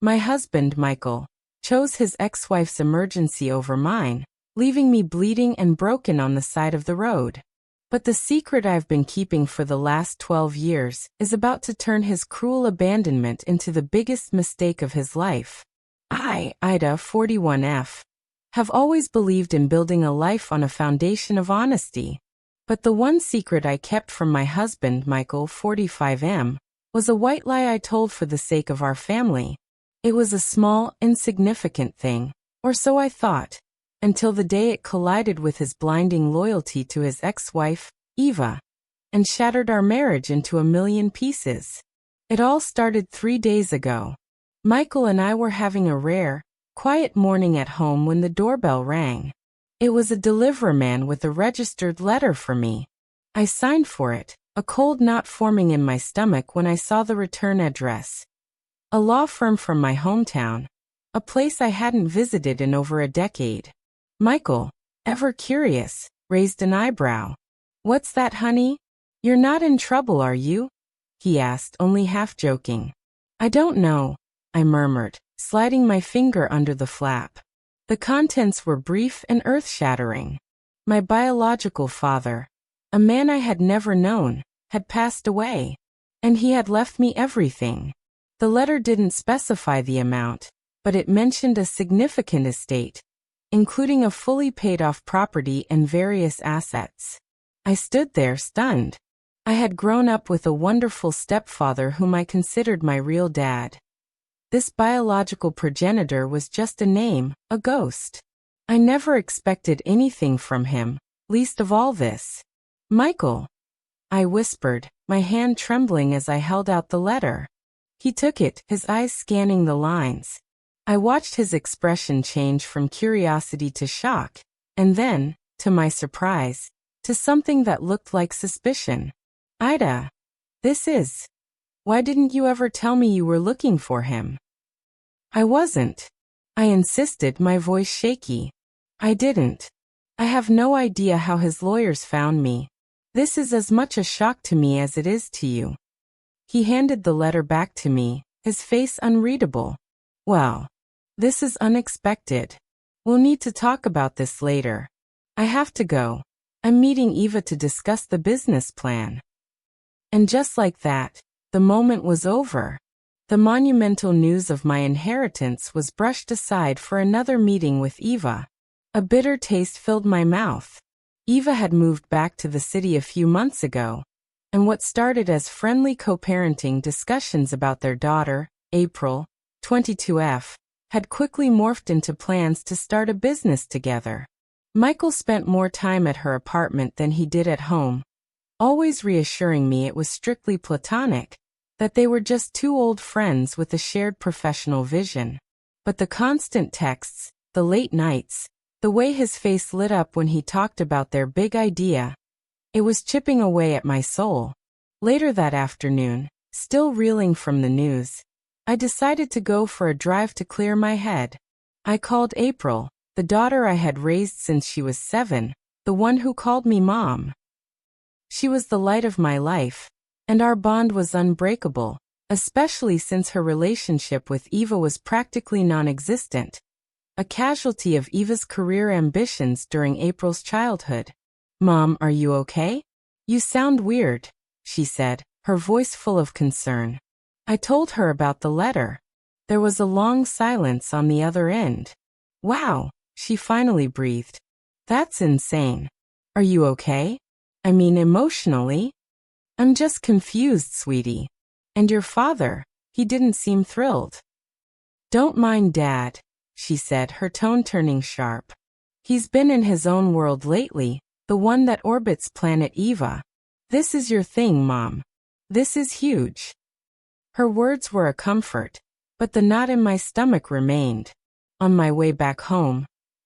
My husband, Michael, chose his ex-wife's emergency over mine, leaving me bleeding and broken on the side of the road. But the secret I've been keeping for the last 12 years is about to turn his cruel abandonment into the biggest mistake of his life. Ida, 41F, have always believed in building a life on a foundation of honesty. But the one secret I kept from my husband, Michael, 45M, was a white lie I told for the sake of our family. It was a small, insignificant thing, or so I thought, until the day it collided with his blinding loyalty to his ex-wife, Eva, and shattered our marriage into a million pieces. It all started 3 days ago. Michael and I were having a rare, quiet morning at home when the doorbell rang. It was a deliveryman with a registered letter for me. I signed for it, a cold knot forming in my stomach when I saw the return address. A law firm from my hometown, a place I hadn't visited in over a decade. Michael, ever curious, raised an eyebrow. "What's that, honey? You're not in trouble, are you?" he asked, only half joking. "I don't know," I murmured, sliding my finger under the flap. The contents were brief and earth-shattering. My biological father, a man I had never known, had passed away, and he had left me everything. The letter didn't specify the amount, but it mentioned a significant estate, including a fully paid-off property and various assets. I stood there, stunned. I had grown up with a wonderful stepfather whom I considered my real dad. This biological progenitor was just a name, a ghost. I never expected anything from him, least of all this. "Michael," I whispered, my hand trembling as I held out the letter. He took it, his eyes scanning the lines. I watched his expression change from curiosity to shock, and then, to my surprise, to something that looked like suspicion. "Ida, this is... Why didn't you ever tell me you were looking for him?" "I wasn't," I insisted, my voice shaky. "I didn't. I have no idea how his lawyers found me. This is as much a shock to me as it is to you." He handed the letter back to me, his face unreadable. "Well, this is unexpected. We'll need to talk about this later. I have to go. I'm meeting Eva to discuss the business plan." And just like that, the moment was over. The monumental news of my inheritance was brushed aside for another meeting with Eva. A bitter taste filled my mouth. Eva had moved back to the city a few months ago, and what started as friendly co-parenting discussions about their daughter, April, 22F, had quickly morphed into plans to start a business together. Michael spent more time at her apartment than he did at home, always reassuring me it was strictly platonic, that they were just two old friends with a shared professional vision. But the constant texts, the late nights, the way his face lit up when he talked about their big idea, it was chipping away at my soul. Later that afternoon, still reeling from the news, I decided to go for a drive to clear my head. I called April, the daughter I had raised since she was 7, the one who called me Mom. She was the light of my life, and our bond was unbreakable, especially since her relationship with Eva was practically non-existent, a casualty of Eva's career ambitions during April's childhood. "Mom, are you okay? You sound weird," she said, her voice full of concern. I told her about the letter. There was a long silence on the other end. "Wow," she finally breathed. "That's insane. Are you okay? I mean, emotionally?" "I'm just confused, sweetie. And your father, he didn't seem thrilled." "Don't mind Dad," she said, her tone turning sharp. "He's been in his own world lately, the one that orbits planet Eva. This is your thing, Mom. This is huge." Her words were a comfort, but the knot in my stomach remained. On my way back home,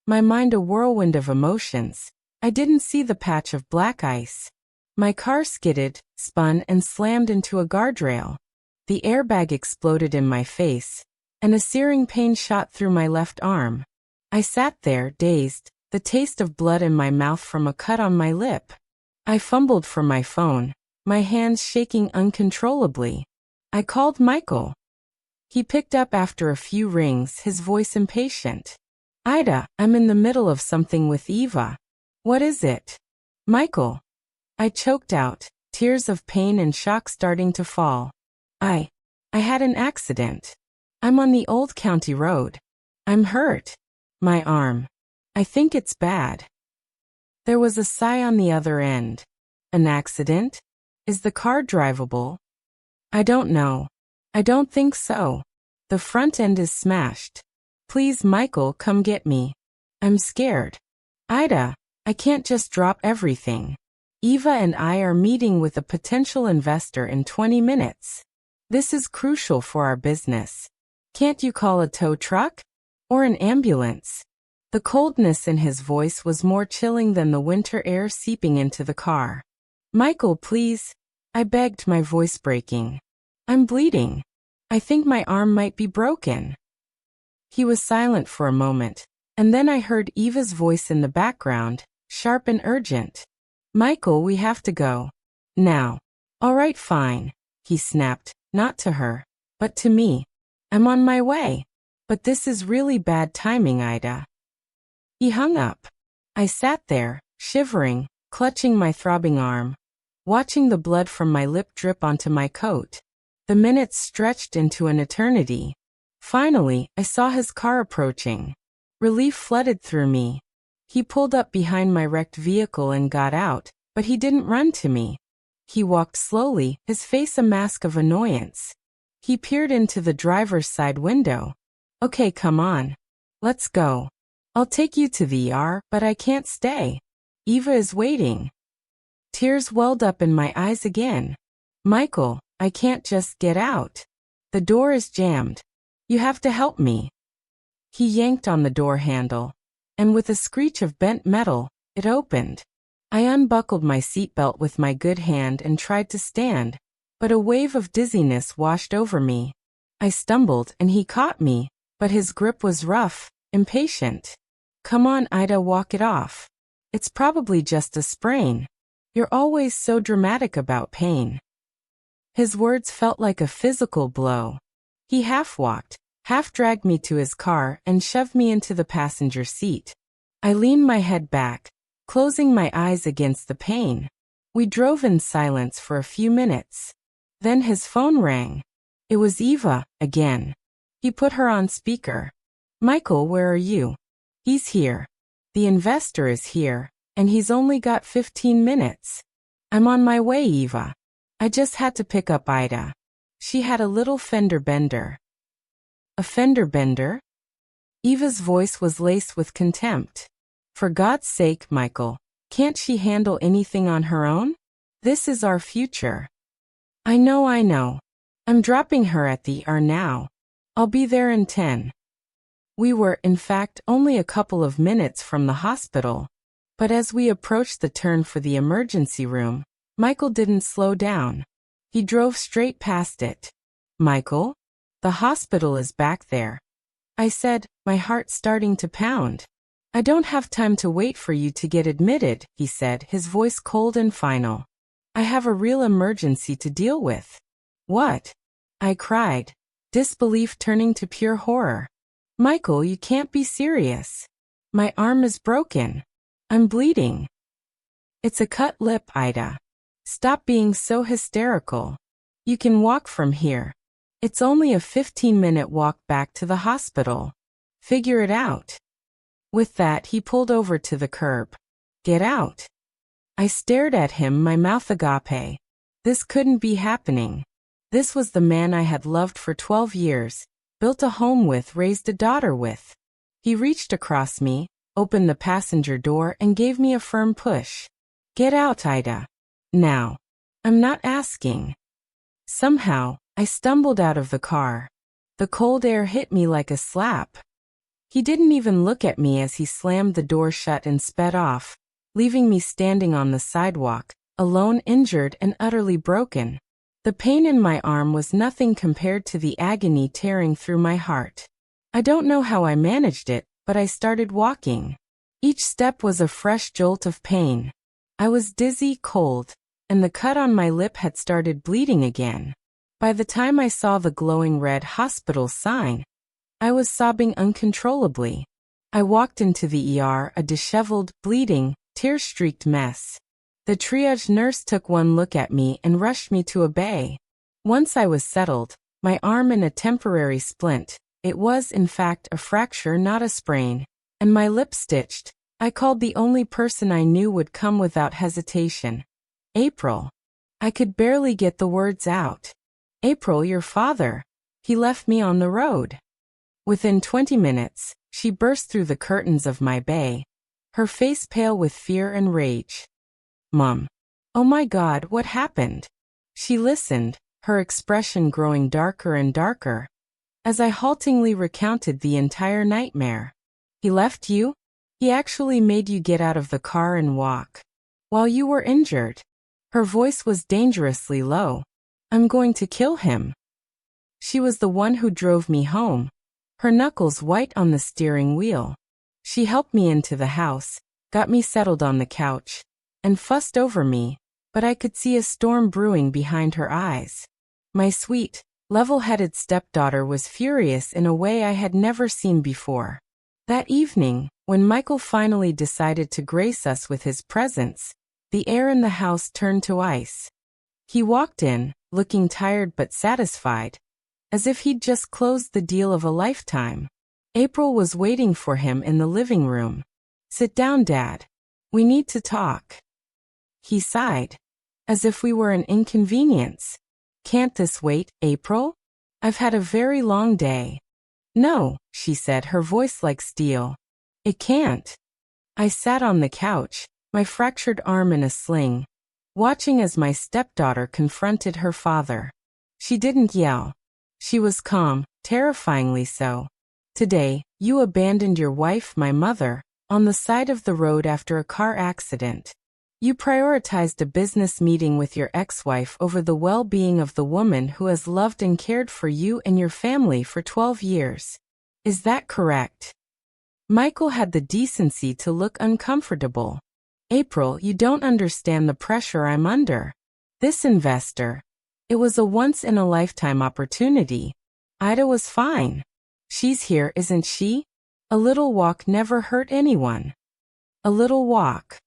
my mind a whirlwind of emotions, I didn't see the patch of black ice. My car skidded, spun, and slammed into a guardrail. The airbag exploded in my face, and a searing pain shot through my left arm. I sat there, dazed, the taste of blood in my mouth from a cut on my lip. I fumbled for my phone, my hands shaking uncontrollably. I called Michael. He picked up after a few rings, his voice impatient. Ida, I'm in the middle of something with Eva. What is it? Michael. I choked out, tears of pain and shock starting to fall. I had an accident. I'm on the old county road. I'm hurt. My arm. I think it's bad. There was a sigh on the other end. An accident? Is the car drivable? I don't know. I don't think so. The front end is smashed. Please, Michael, come get me. I'm scared. Ida, I can't just drop everything. Eva and I are meeting with a potential investor in 20 minutes. This is crucial for our business. Can't you call a tow truck? Or an ambulance? The coldness in his voice was more chilling than the winter air seeping into the car. Michael, please. I begged, my voice breaking. I'm bleeding. I think my arm might be broken. He was silent for a moment, and then I heard Eva's voice in the background, sharp and urgent. Michael, we have to go. Now. All right, fine, he snapped, not to her, but to me. I'm on my way. But this is really bad timing, Ida. He hung up. I sat there, shivering, clutching my throbbing arm, watching the blood from my lip drip onto my coat. The minutes stretched into an eternity. Finally, I saw his car approaching. Relief flooded through me. He pulled up behind my wrecked vehicle and got out, but he didn't run to me. He walked slowly, his face a mask of annoyance. He peered into the driver's side window. Okay, come on. Let's go. I'll take you to the ER, but I can't stay. Eva is waiting. Tears welled up in my eyes again. Michael, I can't just get out. The door is jammed. You have to help me. He yanked on the door handle, and with a screech of bent metal, it opened. I unbuckled my seatbelt with my good hand and tried to stand, but a wave of dizziness washed over me. I stumbled and he caught me, but his grip was rough, impatient. Come on, Ida, walk it off. It's probably just a sprain. You're always so dramatic about pain. His words felt like a physical blow. He half walked, half dragged me to his car and shoved me into the passenger seat. I leaned my head back, closing my eyes against the pain. We drove in silence for a few minutes. Then his phone rang. It was Eva, again. He put her on speaker. Michael, where are you? He's here. The investor is here, and he's only got 15 minutes. I'm on my way, Eva. I just had to pick up Ida. She had a little fender bender. A fender bender? Eva's voice was laced with contempt. For God's sake, Michael, can't she handle anything on her own? This is our future. I know. I'm dropping her at the ER now. I'll be there in 10. We were, in fact, only a couple of minutes from the hospital. But as we approached the turn for the emergency room, Michael didn't slow down. He drove straight past it. Michael? The hospital is back there. I said, my heart starting to pound. I don't have time to wait for you to get admitted, he said, his voice cold and final. I have a real emergency to deal with. What? I cried, disbelief turning to pure horror. Michael, you can't be serious. My arm is broken. I'm bleeding. It's a cut lip, Ida. Stop being so hysterical. You can walk from here. It's only a 15-minute walk back to the hospital. Figure it out. With that, he pulled over to the curb. Get out. I stared at him, my mouth agape. This couldn't be happening. This was the man I had loved for 12 years, built a home with, raised a daughter with. He reached across me, opened the passenger door and gave me a firm push. Get out, Ida. Now. I'm not asking. Somehow, I stumbled out of the car. The cold air hit me like a slap. He didn't even look at me as he slammed the door shut and sped off, leaving me standing on the sidewalk, alone, injured and utterly broken. The pain in my arm was nothing compared to the agony tearing through my heart. I don't know how I managed it, but I started walking. Each step was a fresh jolt of pain. I was dizzy, cold, and the cut on my lip had started bleeding again. By the time I saw the glowing red hospital sign, I was sobbing uncontrollably. I walked into the ER, a disheveled, bleeding, tear-streaked mess. The triage nurse took one look at me and rushed me to a bay. Once I was settled, my arm in a temporary splint, it was in fact a fracture, not a sprain, and my lip stitched, I called the only person I knew would come without hesitation. April. I could barely get the words out. April, your father. He left me on the road. Within 20 minutes, she burst through the curtains of my bay, her face pale with fear and rage. Mom. Oh my God, what happened? She listened, her expression growing darker and darker, as I haltingly recounted the entire nightmare. He left you? He actually made you get out of the car and walk, while you were injured. Her voice was dangerously low. I'm going to kill him. She was the one who drove me home, her knuckles white on the steering wheel. She helped me into the house, got me settled on the couch, and fussed over me, but I could see a storm brewing behind her eyes. My sweet, level-headed stepdaughter was furious in a way I had never seen before. That evening, when Michael finally decided to grace us with his presence, the air in the house turned to ice. He walked in, looking tired but satisfied, as if he'd just closed the deal of a lifetime. April was waiting for him in the living room. Sit down, Dad. We need to talk. He sighed, as if we were an inconvenience. Can't this wait, April? I've had a very long day. No, she said, her voice like steel. It can't. I sat on the couch, my fractured arm in a sling, watching as my stepdaughter confronted her father. She didn't yell. She was calm, terrifyingly so. Today, you abandoned your wife, my mother, on the side of the road after a car accident. You prioritized a business meeting with your ex-wife over the well-being of the woman who has loved and cared for you and your family for 12 years. Is that correct? Michael had the decency to look uncomfortable. April, you don't understand the pressure I'm under. This investor. It was a once-in-a-lifetime opportunity. Ida was fine. She's here, isn't she? A little walk never hurt anyone. A little walk.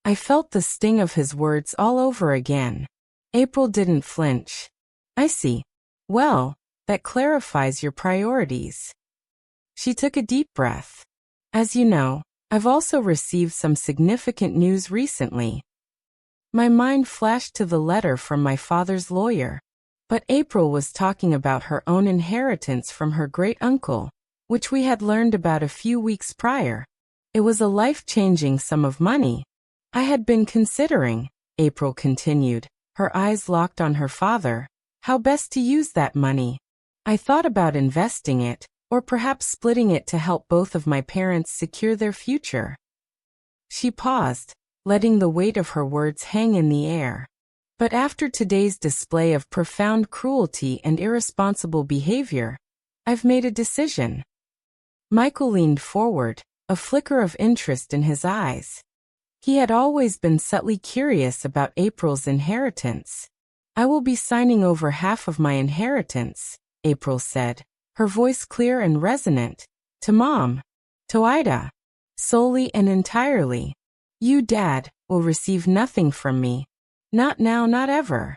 I felt the sting of his words all over again. April didn't flinch. I see. Well, that clarifies your priorities. She took a deep breath. As you know, I've also received some significant news recently. My mind flashed to the letter from my father's lawyer. But April was talking about her own inheritance from her great-uncle, which we had learned about a few weeks prior. It was a life-changing sum of money. I had been considering, April continued, her eyes locked on her father, how best to use that money. I thought about investing it, or perhaps splitting it to help both of my parents secure their future. She paused, letting the weight of her words hang in the air. But after today's display of profound cruelty and irresponsible behavior, I've made a decision. Michael leaned forward, a flicker of interest in his eyes. He had always been subtly curious about April's inheritance. I will be signing over half of my inheritance, April said, her voice clear and resonant, to Mom, to Ida, solely and entirely. You, Dad, will receive nothing from me. Not now, not ever.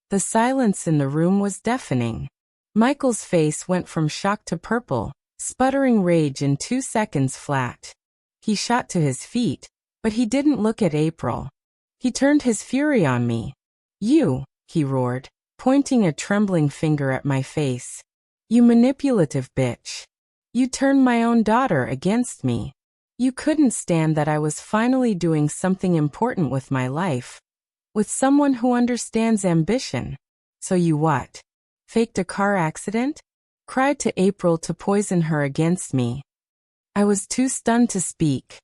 The silence in the room was deafening. Michael's face went from shock to purple, sputtering rage in 2 seconds flat. He shot to his feet, but he didn't look at April. He turned his fury on me. You, he roared, pointing a trembling finger at my face. You manipulative bitch. You turned my own daughter against me. You couldn't stand that I was finally doing something important with my life. With someone who understands ambition. So you what? Faked a car accident? Cried to April to poison her against me. I was too stunned to speak.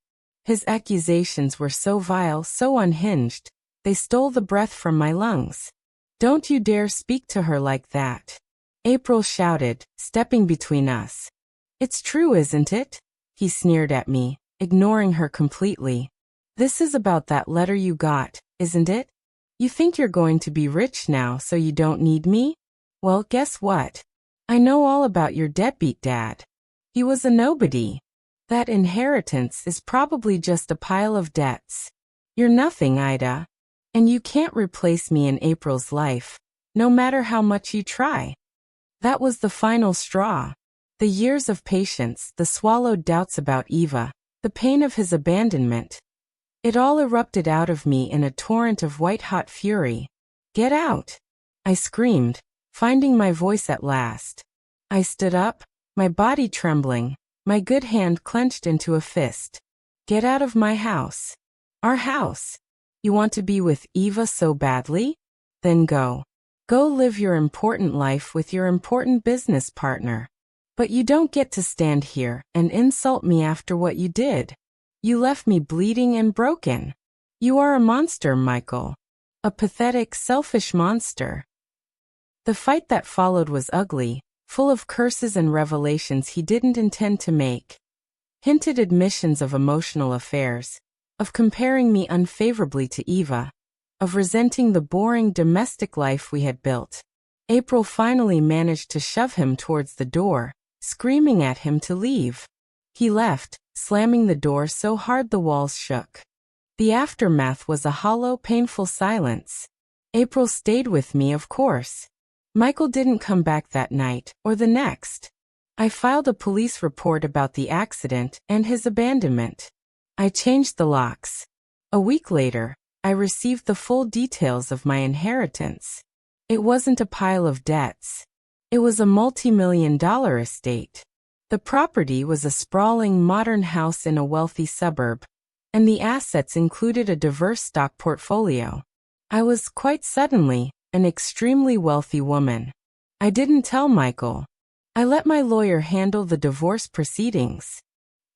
His accusations were so vile, so unhinged, they stole the breath from my lungs. Don't you dare speak to her like that. April shouted, stepping between us. It's true, isn't it? He sneered at me, ignoring her completely. This is about that letter you got, isn't it? You think you're going to be rich now so you don't need me? Well, guess what? I know all about your deadbeat dad. He was a nobody. That inheritance is probably just a pile of debts. You're nothing, Ida. And you can't replace me in April's life, no matter how much you try. That was the final straw. The years of patience, the swallowed doubts about Eva, the pain of his abandonment. It all erupted out of me in a torrent of white-hot fury. Get out! I screamed, finding my voice at last. I stood up, my body trembling, my good hand clenched into a fist. Get out of my house. Our house. You want to be with Eva so badly? Then go. Go live your important life with your important business partner. But you don't get to stand here and insult me after what you did. You left me bleeding and broken. You are a monster, Michael. A pathetic, selfish monster. The fight that followed was ugly, full of curses and revelations he didn't intend to make. Hinted admissions of emotional affairs, of comparing me unfavorably to Eva, of resenting the boring domestic life we had built. April finally managed to shove him towards the door, screaming at him to leave. He left, slamming the door so hard the walls shook. The aftermath was a hollow, painful silence. April stayed with me, of course. Michael didn't come back that night, or the next. I filed a police report about the accident and his abandonment. I changed the locks. A week later, I received the full details of my inheritance. It wasn't a pile of debts. It was a multi-million-dollar estate. The property was a sprawling modern house in a wealthy suburb, and the assets included a diverse stock portfolio. I was, quite suddenly, an extremely wealthy woman. I didn't tell Michael. I let my lawyer handle the divorce proceedings.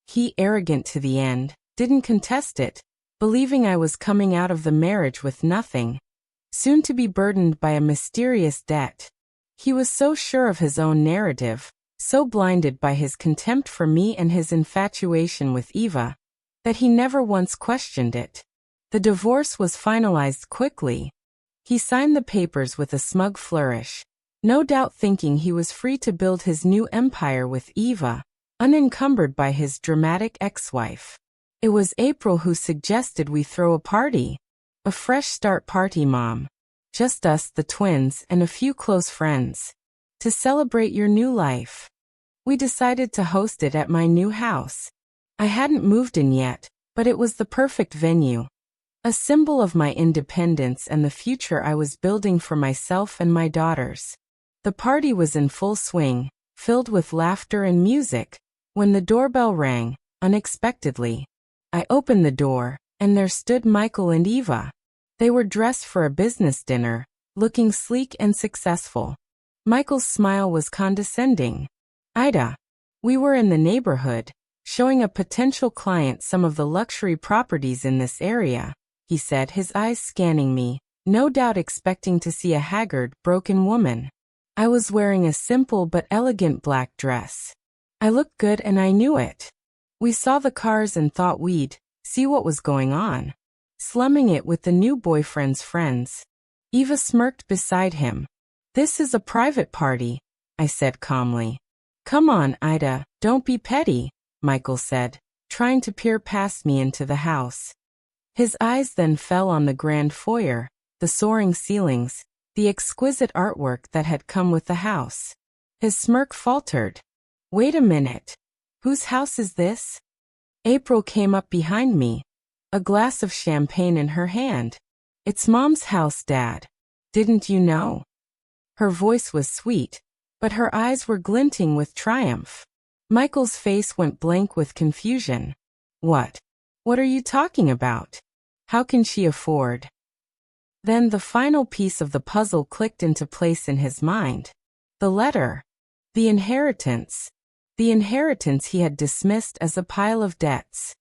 He, arrogant to the end, didn't contest it, believing I was coming out of the marriage with nothing, soon to be burdened by a mysterious debt. He was so sure of his own narrative, so blinded by his contempt for me and his infatuation with Eva, that he never once questioned it. The divorce was finalized quickly. He signed the papers with a smug flourish, no doubt thinking he was free to build his new empire with Eva, unencumbered by his dramatic ex-wife. It was April who suggested we throw a party. A fresh start party, Mom. Just us, the twins, and a few close friends. To celebrate your new life. We decided to host it at my new house. I hadn't moved in yet, but it was the perfect venue. A symbol of my independence and the future I was building for myself and my daughters. The party was in full swing, filled with laughter and music, when the doorbell rang, unexpectedly. I opened the door, and there stood Michael and Eva. They were dressed for a business dinner, looking sleek and successful. Michael's smile was condescending. Ida. We were in the neighborhood, showing a potential client some of the luxury properties in this area, he said, his eyes scanning me, no doubt expecting to see a haggard, broken woman. I was wearing a simple but elegant black dress. I looked good and I knew it. We saw the cars and thought we'd see what was going on. Slumming it with the new boyfriend's friends. Eva smirked beside him. This is a private party, I said calmly. Come on, Ida, don't be petty, Michael said, trying to peer past me into the house. His eyes then fell on the grand foyer, the soaring ceilings, the exquisite artwork that had come with the house. His smirk faltered. Wait a minute. Whose house is this? April came up behind me, a glass of champagne in her hand. It's Mom's house, Dad. Didn't you know? Her voice was sweet, but her eyes were glinting with triumph. Michael's face went blank with confusion. What? What are you talking about? How can she afford? Then the final piece of the puzzle clicked into place in his mind. The letter. The inheritance. The inheritance he had dismissed as a pile of debts.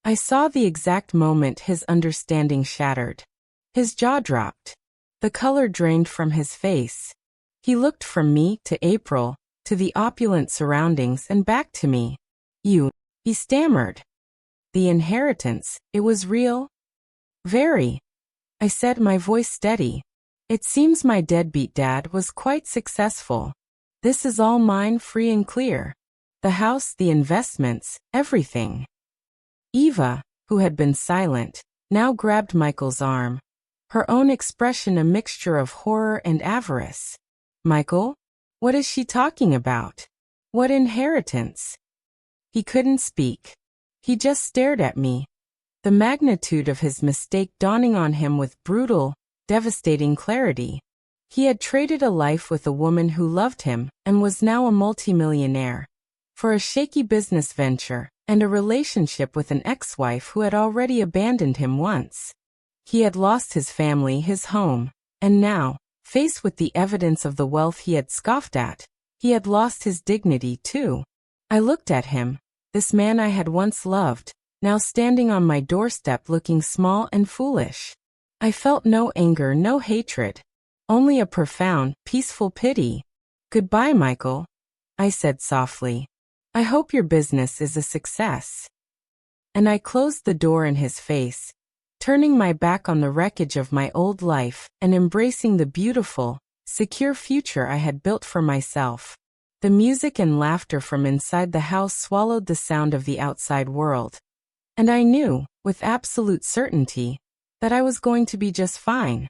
I saw the exact moment his understanding shattered. His jaw dropped. The color drained from his face. He looked from me to April, to the opulent surroundings and back to me. You, he stammered. The inheritance, it was real? Very. I said, my voice steady. It seems my deadbeat dad was quite successful. This is all mine, free and clear. The house, the investments, everything. Eva, who had been silent, now grabbed Michael's arm, her own expression a mixture of horror and avarice. Michael? What is she talking about? What inheritance? He couldn't speak. He just stared at me, the magnitude of his mistake dawning on him with brutal, devastating clarity. He had traded a life with a woman who loved him and was now a multimillionaire for a shaky business venture and a relationship with an ex-wife who had already abandoned him once. He had lost his family, his home, and now, faced with the evidence of the wealth he had scoffed at, he had lost his dignity too. I looked at him, this man I had once loved, now standing on my doorstep looking small and foolish. I felt no anger, no hatred, only a profound, peaceful pity. "Goodbye, Michael," I said softly. "I hope your business is a success." And I closed the door in his face, turning my back on the wreckage of my old life and embracing the beautiful, secure future I had built for myself. The music and laughter from inside the house swallowed the sound of the outside world. And I knew, with absolute certainty, that I was going to be just fine.